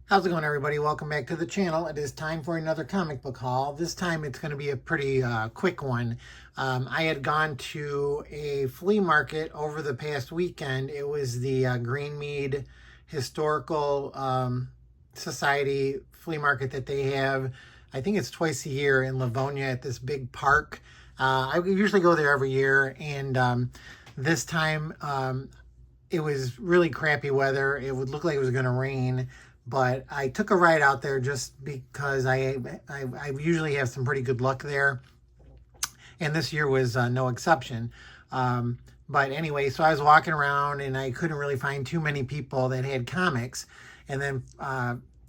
How's it going, everybody? Welcome back to the channel. It is time for another comic book haul. This time it's going to be a pretty quick one. I had gone to a flea market over the past weekend. It was the Greenmead Historical Society flea market that they have. I think it's twice a year in Livonia at this big park. I usually go there every year, and this time it was really crappy weather. It would look like it was going to rain. But I took a ride out there just because I usually have some pretty good luck there, and this year was no exception. But anyway, so I was walking around and I couldn't really find too many people that had comics. And then,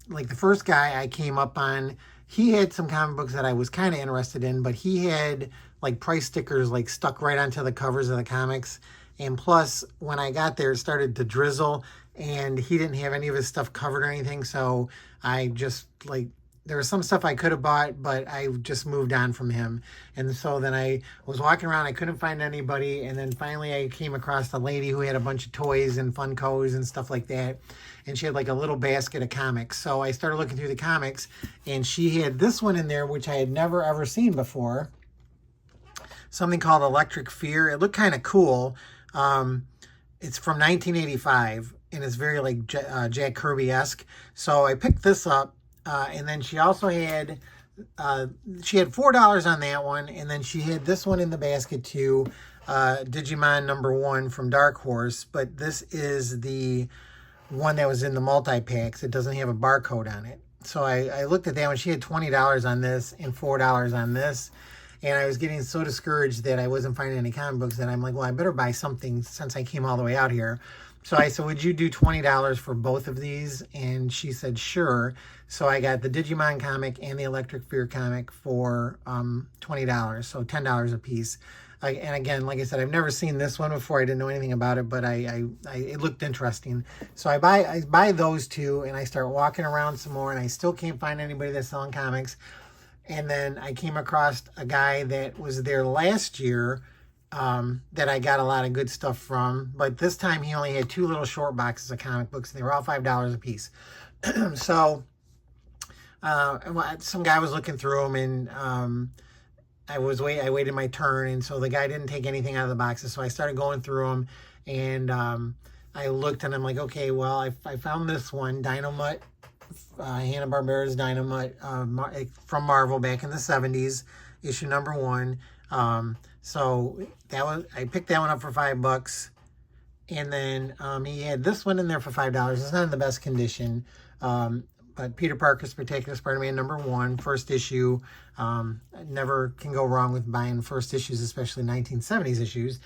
like the first guy I came up on, he had some comic books that I was kind of interested in, but he had like price stickers like stuck right onto the covers of the comics. And plus, when I got there, it started to drizzle, and he didn't have any of his stuff covered or anything. So I just like, there was some stuff I could have bought, but I just moved on from him. And so then I was walking around, I couldn't find anybody. And then finally I came across a lady who had a bunch of toys and Funkos and stuff like that. And she had like a little basket of comics. So I started looking through the comics, and she had this one in there, which I had never ever seen before. Something called Electric Fear. It looked kind of cool. It's from 1985, and it's very like Jack Kirby-esque. So I picked this up, and then she also had she had $4 on that one, and then she had this one in the basket too, Digimon #1 from Dark Horse. But this is the one that was in the multi-packs. It doesn't have a barcode on it. So I looked at that one. She had $20 on this and $4 on this. And I was getting so discouraged that I wasn't finding any comic books that I'm like, well, I better buy something since I came all the way out here. So I said, would you do $20 for both of these? And she said, sure. So I got the Digimon comic and the Electric Fear comic for $20, so $10 a piece. And again, like I said, I've never seen this one before. I didn't know anything about it, but it looked interesting. So I buy those two, and I start walking around some more, and I still can't find anybody that's selling comics. And then I came across a guy that was there last year that I got a lot of good stuff from. But this time he only had 2 little short boxes of comic books, and they were all $5 a piece. So some guy was looking through them, and I waited my turn, and so the guy didn't take anything out of the boxes. So I started going through them, and I looked, and I'm like, okay, well, I found this one, Dynamite. Hanna-Barbera's Dynamite from Marvel back in the 70s, issue #1. So I picked that one up for $5, and then he had this one in there for $5. It's not in the best condition, but Peter Parker's Spectacular Spider-Man #1, first issue. Never can go wrong with buying first issues, especially 1970s issues.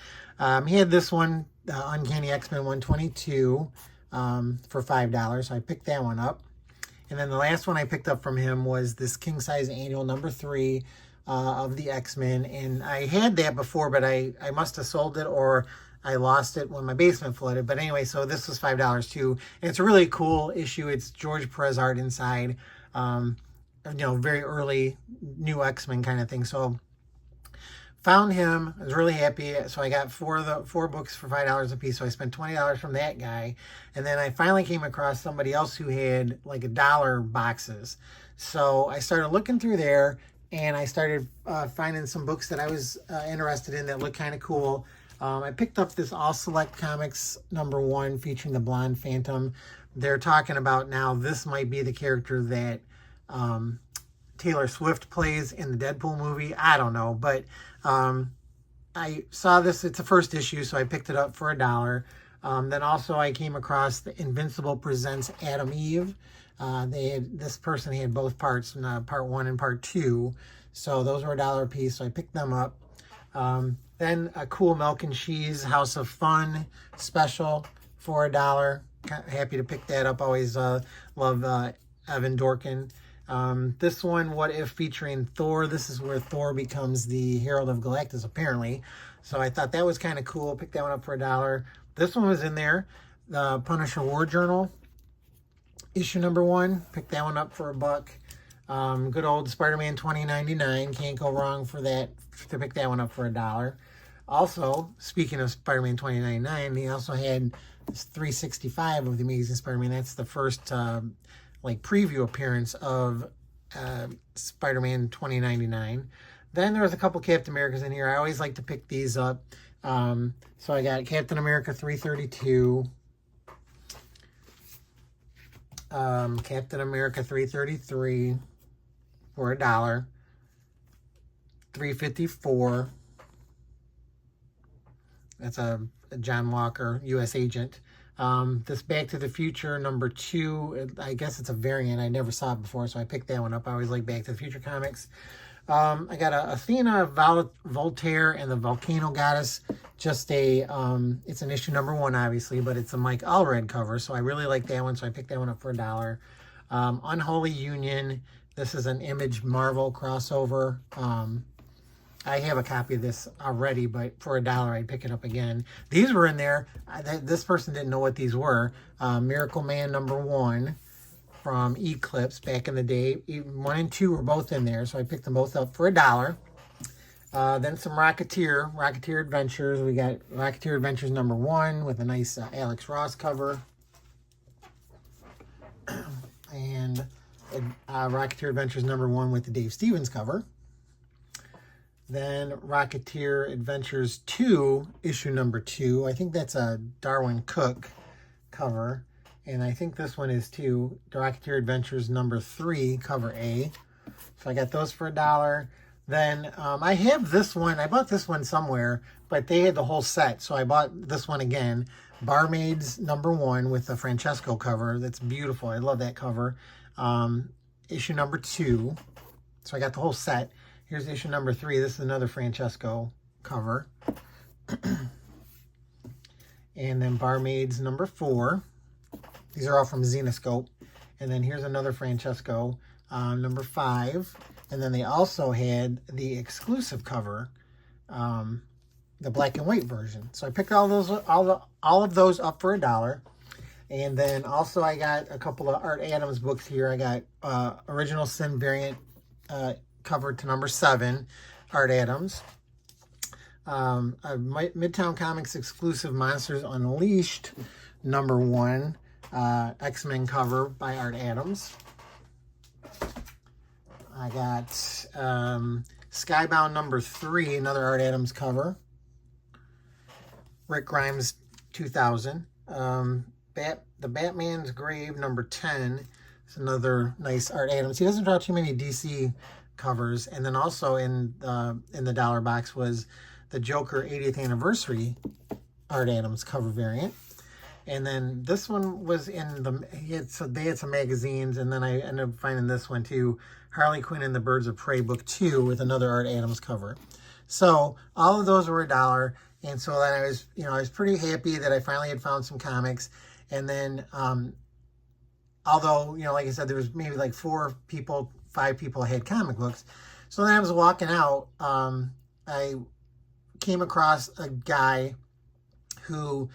He had this one, Uncanny X-Men 122, for $5. So I picked that one up. And then the last one I picked up from him was this king-size annual #3 of the X-Men. And I had that before, but I must have sold it, or I lost it when my basement flooded. But anyway, so this was $5 too. And it's a really cool issue. It's George Perez art inside. Very early new X-Men kind of thing. So found him. I was really happy. So I got four books for $5 a piece. So I spent $20 from that guy. And then I finally came across somebody else who had like $1 boxes. So I started looking through there, and I started finding some books that I was interested in that looked kind of cool. I picked up this All Select Comics #1 featuring the Blonde Phantom. They're talking about now this might be the character that Taylor Swift plays in the Deadpool movie. I don't know, but I saw this. It's a first issue, so I picked it up for $1. Then also I came across the Invincible Presents Adam Eve. This person had both parts, part 1 and part 2. So those were $1 a piece, so I picked them up. Then a cool Milk and Cheese House of Fun special for $1. Happy to pick that up. Always love Evan Dorkin. This one, What If, featuring Thor. This is where Thor becomes the Herald of Galactus, apparently. So I thought that was kind of cool. Picked that one up for $1. This one was in there. The Punisher War Journal, issue #1. Picked that one up for $1. Good old Spider-Man 2099. Can't go wrong for that, to pick that one up for $1. Also, speaking of Spider-Man 2099, he also had 365 of the Amazing Spider-Man. That's the first like preview appearance of Spider-Man 2099. Then there was a couple Captain Americas in here. I always like to pick these up. So I got Captain America 332, Captain America 333 for $1, 354. That's a John Walker, U.S. agent. This Back to the Future #2, I guess it's a variant. I never saw it before, so I picked that one up. I always like Back to the Future comics. I got a Athena, Voltaire, and the Volcano Goddess. Just a, it's an issue #1, obviously, but it's a Mike Allred cover, so I really like that one, so I picked that one up for $1. Unholy Union. This is an Image Marvel crossover. I have a copy of this already, but for $1, I'd pick it up again. These were in there. This person didn't know what these were. Miracle Man #1 from Eclipse back in the day. 1 and 2 were both in there, so I picked them both up for $1. Then some Rocketeer Adventures. We got Rocketeer Adventures #1 with a nice Alex Ross cover. And Rocketeer Adventures #1 with the Dave Stevens cover. Then Rocketeer Adventures 2, issue #2. I think that's a Darwin Cook cover. And I think this one is too. Rocketeer Adventures #3, cover A. So I got those for $1. Then I have this one. I bought this one somewhere, but they had the whole set. So I bought this one again. Barmaids #1 with the Francesco cover. That's beautiful. I love that cover. Issue #2. So I got the whole set. Here's issue #3. This is another Francesco cover. And then Barmaids #4. These are all from Zenoscope. And then here's another Francesco, #5. And then they also had the exclusive cover, the black and white version. So I picked all of those up for $1. And then also I got a couple of Art Adams books here. I got Original Sin variant cover to #7, Art Adams. Midtown Comics exclusive Monsters Unleashed #1, X-Men cover by Art Adams. I got Skybound #3, another Art Adams cover. Rick Grimes 2000. The Batman's Grave #10. It's another nice Art Adams. He doesn't draw too many DC covers. And then also in the dollar box was the Joker 80th anniversary Art Adams cover variant. And then this one was in they had some magazines, and then I ended up finding this one too, Harley Quinn and the Birds of Prey book 2 with another Art Adams cover. So all of those were $1, and so then I was pretty happy that I finally had found some comics. And then although, like I said, there was maybe like 5 people had comic books. So then I was walking out, I came across a guy who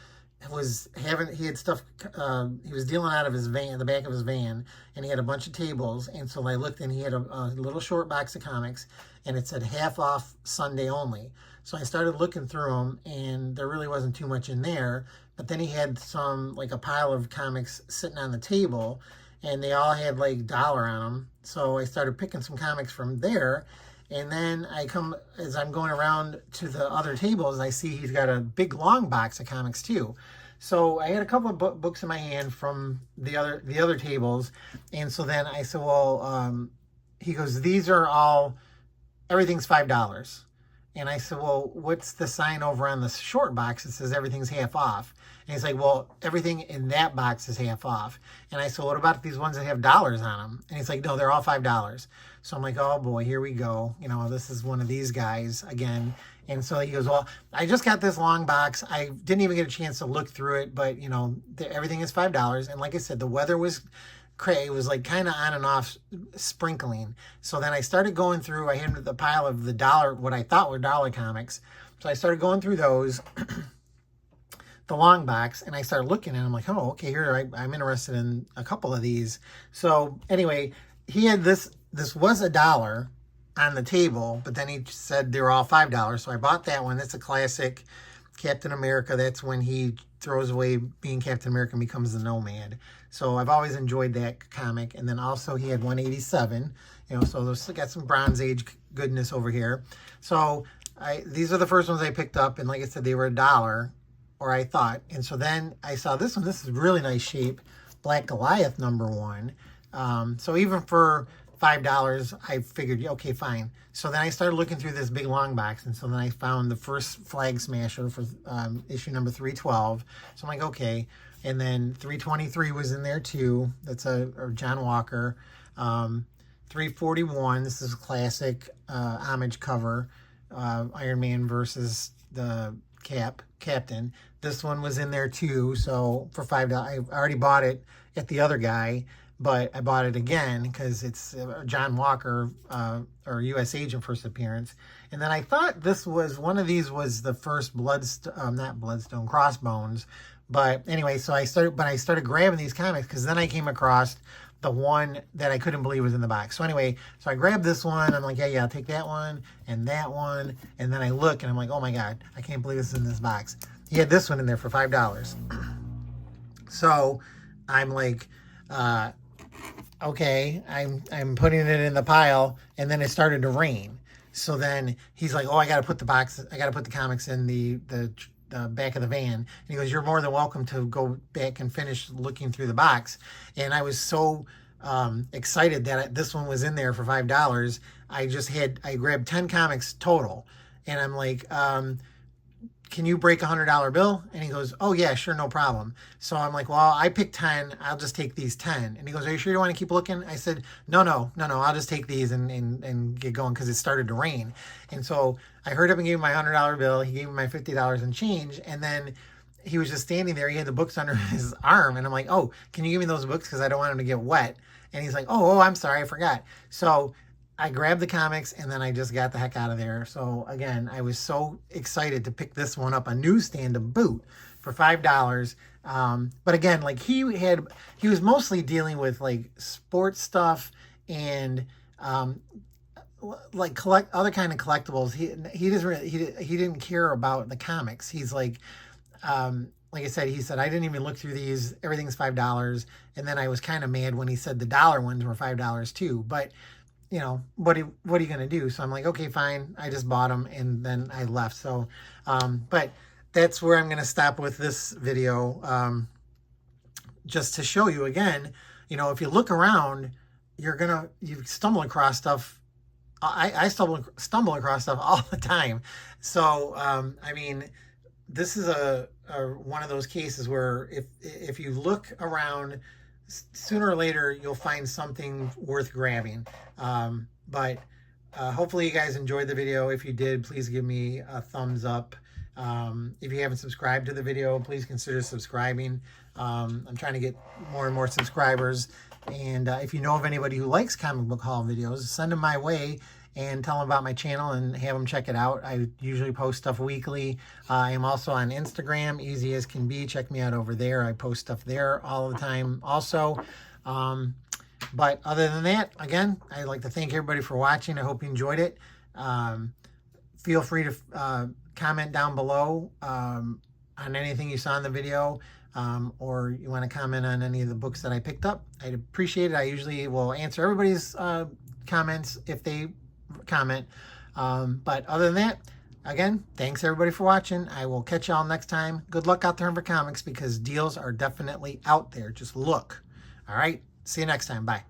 he had stuff, he was dealing out of his van, the back of his van, and he had a bunch of tables. And so I looked, and he had a little short box of comics, and it said half off Sunday only. So I started looking through them, and there really wasn't too much in there. But then he had a pile of comics sitting on the table, and they all had like $1 on them. So I started picking some comics from there. And then as I'm going around to the other tables, I see he's got a big long box of comics too. So I had a couple of books in my hand from the other tables. And so then I said, well, he goes, everything's $5. And I said, well, what's the sign over on the short box that says everything's half off? And he's like, well, everything in that box is half off. And I said, what about these ones that have $1 on them? And he's like, no, they're all $5. So I'm like, oh boy, here we go. This is one of these guys again. And so he goes, well, I just got this long box. I didn't even get a chance to look through it, but everything is $5. And like I said, the weather was cray. It was like kind of on and off sprinkling. So then I started going through, I had the pile of the $1, what I thought were $1 comics. So I started going through those, the long box, and I started looking and I'm like, oh, okay, here, I'm interested in a couple of these. So anyway, he had this was $1 on the table, but then he said they were all $5. So I bought that one. That's a classic Captain America, that's when he throws away being Captain America and becomes the Nomad. So I've always enjoyed that comic. And then also he had 187, so there's got some Bronze Age goodness over here. So these are the first ones I picked up, and like I said, they were $1, or I thought. And so then I saw this one. This is really nice shape, Black Goliath #1. So even for $5, I figured, okay, fine. So then I started looking through this big long box, and so then I found the first Flag Smasher for issue number 312. So I'm like, okay. And then 323 was in there too. That's a John Walker. 341, this is a classic homage cover. Iron Man versus the Captain. This one was in there too. So for $5, I already bought it at the other guy, but I bought it again because it's John Walker, or U.S. Agent first appearance. And then I thought this was, one of these was the first not Bloodstone, Crossbones. But anyway, so I started grabbing these comics because then I came across the one that I couldn't believe was in the box. So anyway, so I grabbed this one. I'm like, yeah, I'll take that one and that one. And then I look and I'm like, oh my God, I can't believe this is in this box. He had this one in there for $5. So I'm like, okay, I'm putting it in the pile, and then it started to rain. So then he's like, oh, I got to put the comics in the back of the van. And he goes, you're more than welcome to go back and finish looking through the box. And I was so excited that this one was in there for $5. I grabbed 10 comics total. And I'm like, can you break $100 bill? And he goes, oh yeah, sure, no problem. So I'm like, well, I picked 10. I'll just take these 10. And he goes, are you sure you want to keep looking? I said, no, I'll just take these and get going, because it started to rain. And so I hurried up and gave him my $100 bill. He gave me my $50 and change. And then he was just standing there. He had the books under his arm. And I'm like, oh, can you give me those books? Because I don't want them to get wet. And he's like, oh, I'm sorry, I forgot. So I grabbed the comics, and then I just got the heck out of there. So again, I was so excited to pick this one up, a newsstand to boot, for $5. But again, like he was mostly dealing with like sports stuff and like other kind of collectibles. He doesn't really, he didn't care about the comics. He's like I said, he said, I didn't even look through these. Everything's $5. And then I was kind of mad when he said the dollar ones were $5 too. But what are you going to do? So I'm like, okay, fine. I just bought them, and then I left. So, but that's where I'm going to stop with this video. Just to show you again, if you look around, you stumble across stuff. I stumble across stuff all the time. So, I mean, this is a one of those cases where if you look around, sooner or later you'll find something worth grabbing. But hopefully you guys enjoyed the video. If you did, please give me a thumbs up. If you haven't subscribed to the video, please consider subscribing. I'm trying to get more and more subscribers. And if you know of anybody who likes comic book haul videos, send them my way and tell them about my channel and have them check it out. I usually post stuff weekly. I am also on Instagram, easy as can be. Check me out over there. I post stuff there all the time also. But other than that, again, I'd like to thank everybody for watching. I hope you enjoyed it. Feel free to comment down below on anything you saw in the video, or you want to comment on any of the books that I picked up. I'd appreciate it. I usually will answer everybody's comments if they comment. But other than that, again, thanks everybody for watching. I will catch y'all next time. Good luck out there for comics, because deals are definitely out there. Just look. All right. See you next time. Bye.